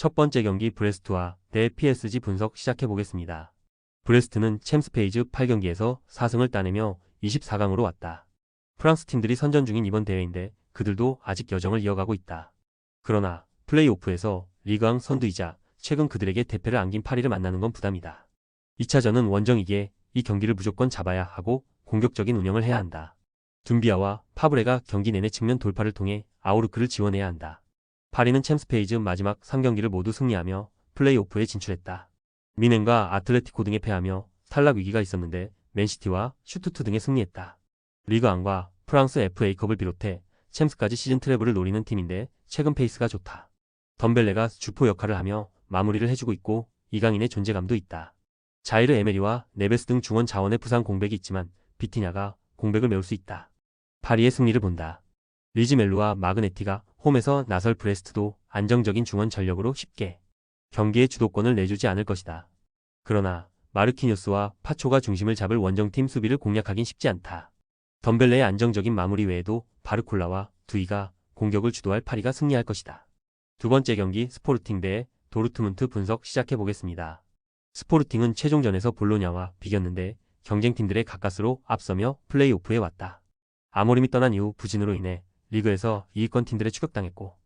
첫 번째 경기 브레스트와 대 PSG 분석 시작해보겠습니다. 브레스트는 챔스 페이즈 8경기에서 4승을 따내며 24강으로 왔다. 프랑스 팀들이 선전 중인 이번 대회인데 그들도 아직 여정을 이어가고 있다. 그러나 플레이오프에서 리그왕 선두이자 최근 그들에게 대패를 안긴 파리를 만나는 건 부담이다. 2차전은 원정이기에 이 경기를 무조건 잡아야 하고 공격적인 운영을 해야 한다. 둠비아와 파브레가 경기 내내 측면 돌파를 통해 아우르크를 지원해야 한다. 파리는 챔스 페이즈 마지막 3경기를 모두 승리하며 플레이오프에 진출했다. 미넨과 아틀레티코 등에 패하며 탈락 위기가 있었는데 맨시티와 슈투트 등에 승리했다. 리그왕과 프랑스 FA컵을 비롯해 챔스까지 시즌 트래블을 노리는 팀인데 최근 페이스가 좋다. 덤벨레가 주포 역할을 하며 마무리를 해주고 있고 이강인의 존재감도 있다. 자이르 에메리와 네베스 등 중원 자원의 부상 공백이 있지만 비티냐가 공백을 메울 수 있다. 파리의 승리를 본다. 리즈멜루와 마그네티가 홈에서 나설 브레스트도 안정적인 중원 전력으로 쉽게 경기의 주도권을 내주지 않을 것이다. 그러나 마르키뉴스와 파초가 중심을 잡을 원정팀 수비를 공략하긴 쉽지 않다. 덤벨레의 안정적인 마무리 외에도 바르콜라와 두이가 공격을 주도할 파리가 승리할 것이다. 두 번째 경기 스포르팅 대 도르트문트 분석 시작해보겠습니다. 스포르팅은 최종전에서 볼로냐와 비겼는데 경쟁팀들의 가까스로 앞서며 플레이오프에 왔다. 아모림이 떠난 이후 부진으로 인해 리그에서 2위권 팀들에 추격당했고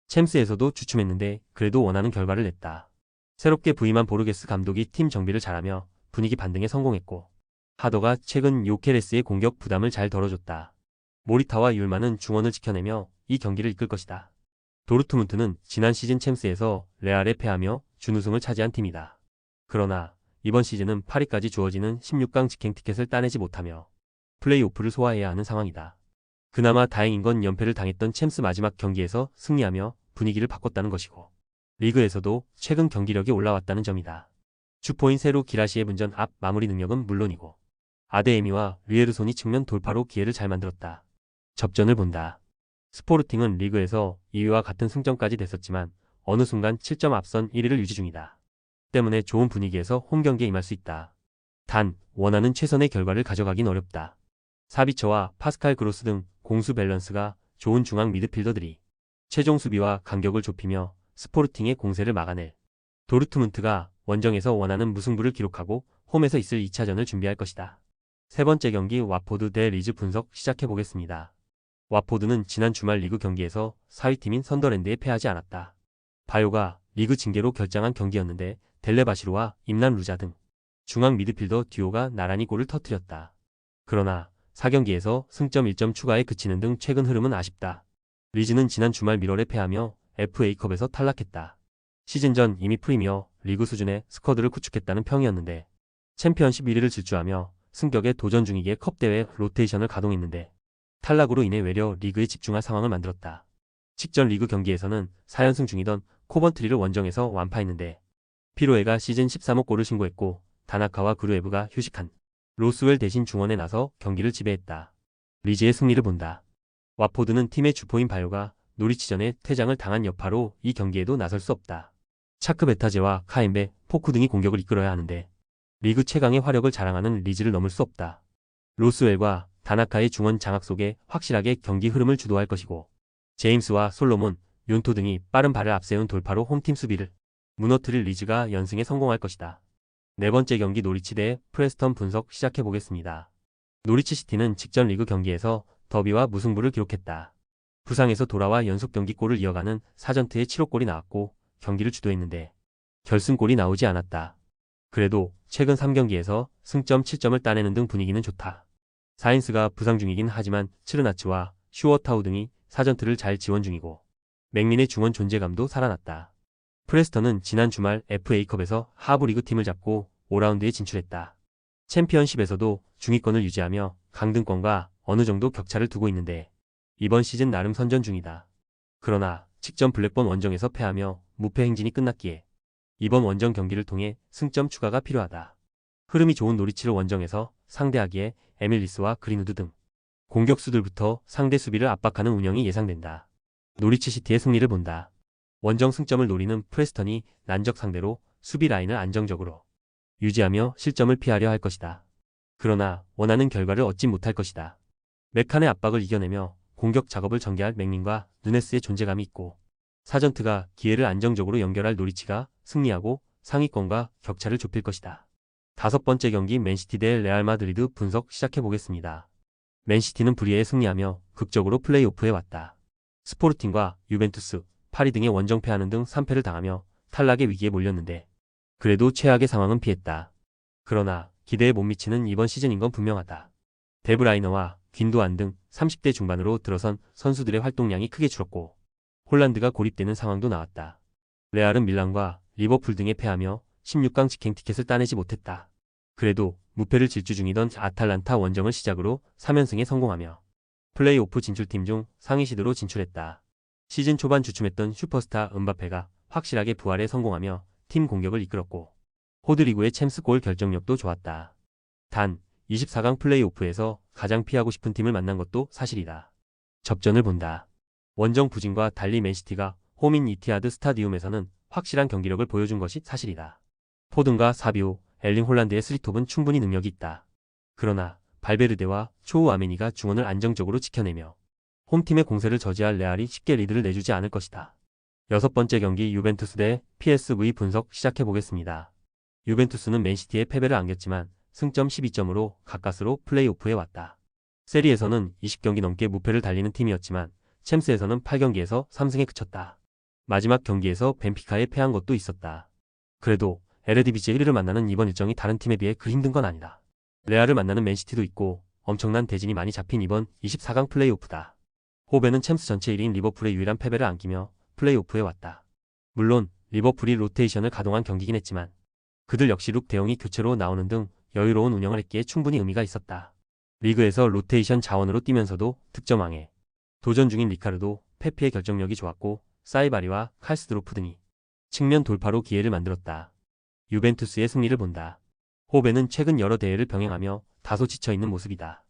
챔스에서도 주춤했는데 그래도 원하는 결과를 냈다. 새롭게 부임한 보르게스 감독이 팀 정비를 잘하며 분위기 반등에 성공했고 하더가 최근 요케레스의 공격 부담을 잘 덜어줬다. 모리타와 율마는 중원을 지켜내며 이 경기를 이끌 것이다. 도르트문트는 지난 시즌 챔스에서 레알에 패하며 준우승을 차지한 팀이다. 그러나 이번 시즌은 파리까지 주어지는 16강 직행 티켓을 따내지 못하며 플레이오프를 소화해야 하는 상황이다. 그나마 다행인 건 연패를 당했던 챔스 마지막 경기에서 승리하며 분위기를 바꿨다는 것이고 리그에서도 최근 경기력이 올라왔다는 점이다. 주포인 세루 기라시의 분전 앞 마무리 능력은 물론이고 아데에미와 류에르손이 측면 돌파로 기회를 잘 만들었다. 접전을 본다. 스포르팅은 리그에서 2위와 같은 승점까지 됐었지만 어느 순간 7점 앞선 1위를 유지 중이다. 때문에 좋은 분위기에서 홈 경기에 임할 수 있다. 단 원하는 최선의 결과를 가져가긴 어렵다. 사비처와 파스칼 그로스 등 공수 밸런스가 좋은 중앙 미드필더들이 최종 수비와 간격을 좁히며 스포르팅의 공세를 막아낼 도르트문트가 원정에서 원하는 무승부를 기록하고 홈에서 있을 2차전을 준비할 것이다. 세 번째 경기 와포드 대 리즈 분석 시작해보겠습니다. 와포드는 지난 주말 리그 경기에서 4위팀인 선더랜드에 패하지 않았다. 바요가 리그 징계로 결장한 경기였는데 델레바시루와 임란 루자 등 중앙 미드필더 듀오가 나란히 골을 터뜨렸다. 그러나 4경기에서 승점 1점 추가에 그치는 등 최근 흐름은 아쉽다. 리즈는 지난 주말 미럴에 패하며 FA컵에서 탈락했다. 시즌 전 이미 프리미어 리그 수준의 스쿼드를 구축했다는 평이었는데 챔피언십 1위를 질주하며 승격에 도전 중이기에 컵대회 로테이션을 가동했는데 탈락으로 인해 외려 리그에 집중할 상황을 만들었다. 직전 리그 경기에서는 4연승 중이던 코번트리를 원정에서 완파했는데 피로에가 시즌 13호 골을 신고했고 다나카와 그루에브가 휴식한 로스웰 대신 중원에 나서 경기를 지배했다. 리즈의 승리를 본다. 와포드는 팀의 주포인 바요가 노리치전에 퇴장을 당한 여파로 이 경기에도 나설 수 없다. 차크 베타제와 카엠베, 포쿠 등이 공격을 이끌어야 하는데 리그 최강의 화력을 자랑하는 리즈를 넘을 수 없다. 로스웰과 다나카의 중원 장악 속에 확실하게 경기 흐름을 주도할 것이고 제임스와 솔로몬, 윤토 등이 빠른 발을 앞세운 돌파로 홈팀 수비를 무너뜨릴 리즈가 연승에 성공할 것이다. 네 번째 경기 노리치 대 프레스턴 분석 시작해보겠습니다. 노리치 시티는 직전 리그 경기에서 더비와 무승부를 기록했다. 부상에서 돌아와 연속 경기골을 이어가는 사전트에 7호 골이 나왔고 경기를 주도했는데 결승골이 나오지 않았다. 그래도 최근 3경기에서 승점 7점을 따내는 등 분위기는 좋다. 사인스가 부상 중이긴 하지만 츠르나츠와 슈어타우 등이 사전트를 잘 지원 중이고 맥린의 중원 존재감도 살아났다. 프레스턴은 지난 주말 FA컵에서 하부 리그 팀을 잡고 5라운드에 진출했다. 챔피언십에서도 중위권을 유지하며 강등권과 어느 정도 격차를 두고 있는데 이번 시즌 나름 선전 중이다. 그러나 직전 블랙번 원정에서 패하며 무패 행진이 끝났기에 이번 원정 경기를 통해 승점 추가가 필요하다. 흐름이 좋은 노리치를 원정에서 상대하기에 에밀리스와 그린우드 등 공격수들부터 상대 수비를 압박하는 운영이 예상된다. 노리치 시티의 승리를 본다. 원정 승점을 노리는 프레스턴이 난적 상대로 수비 라인을 안정적으로 유지하며 실점을 피하려 할 것이다. 그러나 원하는 결과를 얻지 못할 것이다. 메칸의 압박을 이겨내며 공격 작업을 전개할 맥린과 누네스의 존재감이 있고 사전트가 기회를 안정적으로 연결할 노리치가 승리하고 상위권과 격차를 좁힐 것이다. 다섯 번째 경기 맨시티 대 레알 마드리드 분석 시작해보겠습니다. 맨시티는 불의에 승리하며 극적으로 플레이오프에 왔다. 스포르팅과 유벤투스, 파리 등의 원정패하는 등 3패를 당하며 탈락의 위기에 몰렸는데 그래도 최악의 상황은 피했다. 그러나 기대에 못 미치는 이번 시즌인 건 분명하다. 데브라이너와 귄도안 등 30대 중반으로 들어선 선수들의 활동량이 크게 줄었고 홀란드가 고립되는 상황도 나왔다. 레알은 밀란과 리버풀 등에 패하며 16강 직행 티켓을 따내지 못했다. 그래도 무패를 질주 중이던 아탈란타 원정을 시작으로 3연승에 성공하며 플레이오프 진출팀 중 상위 시드로 진출했다. 시즌 초반 주춤했던 슈퍼스타 은바페가 확실하게 부활에 성공하며 팀 공격을 이끌었고 호드리구의 챔스골 결정력도 좋았다. 단 24강 플레이오프에서 가장 피하고 싶은 팀을 만난 것도 사실이다. 접전을 본다. 원정 부진과 달리 맨시티가 홈인 이티하드 스타디움에서는 확실한 경기력을 보여준 것이 사실이다. 포든과 사비오, 엘링 홀란드의 스리톱은 충분히 능력이 있다. 그러나 발베르데와 초우 아메니가 중원을 안정적으로 지켜내며 홈팀의 공세를 저지할 레알이 쉽게 리드를 내주지 않을 것이다. 여섯 번째 경기 유벤투스 대 PSV 분석 시작해보겠습니다. 유벤투스는 맨시티의 패배를 안겼지만 승점 12점으로 가까스로 플레이오프에 왔다. 세리에서는 20경기 넘게 무패를 달리는 팀이었지만 챔스에서는 8경기에서 3승에 그쳤다. 마지막 경기에서 벤피카에 패한 것도 있었다. 그래도 에르디비제 1위를 만나는 이번 일정이 다른 팀에 비해 그 힘든 건 아니다. 레알을 만나는 맨시티도 있고 엄청난 대진이 많이 잡힌 이번 24강 플레이오프다. 호벤은 챔스 전체 1위인 리버풀의 유일한 패배를 안기며 플레이오프에 왔다. 물론 리버풀이 로테이션을 가동한 경기긴 했지만 그들 역시 룩 대용이 교체로 나오는 등 여유로운 운영을 했기에 충분히 의미가 있었다. 리그에서 로테이션 자원으로 뛰면서도 득점왕에 도전 중인 리카르도, 페피의 결정력이 좋았고 사이바리와 칼스드로프 등이 측면 돌파로 기회를 만들었다. 유벤투스의 승리를 본다. 호벤은 최근 여러 대회를 병행하며 다소 지쳐있는 모습이다.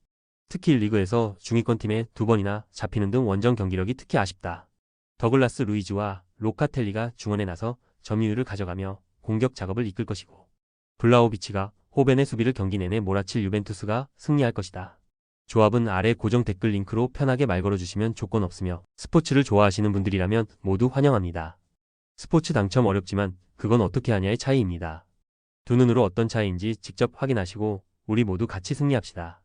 특히 리그에서 중위권 팀에 2번이나 잡히는 등 원정 경기력이 특히 아쉽다. 더글라스 루이즈와 로카텔리가 중원에 나서 점유율을 가져가며 공격 작업을 이끌 것이고 블라호비치가 호벤의 수비를 경기 내내 몰아칠 유벤투스가 승리할 것이다. 조합은 아래 고정 댓글 링크로 편하게 말 걸어주시면 조건 없으며 스포츠를 좋아하시는 분들이라면 모두 환영합니다. 스포츠 당첨 어렵지만 그건 어떻게 하냐의 차이입니다. 두 눈으로 어떤 차이인지 직접 확인하시고 우리 모두 같이 승리합시다.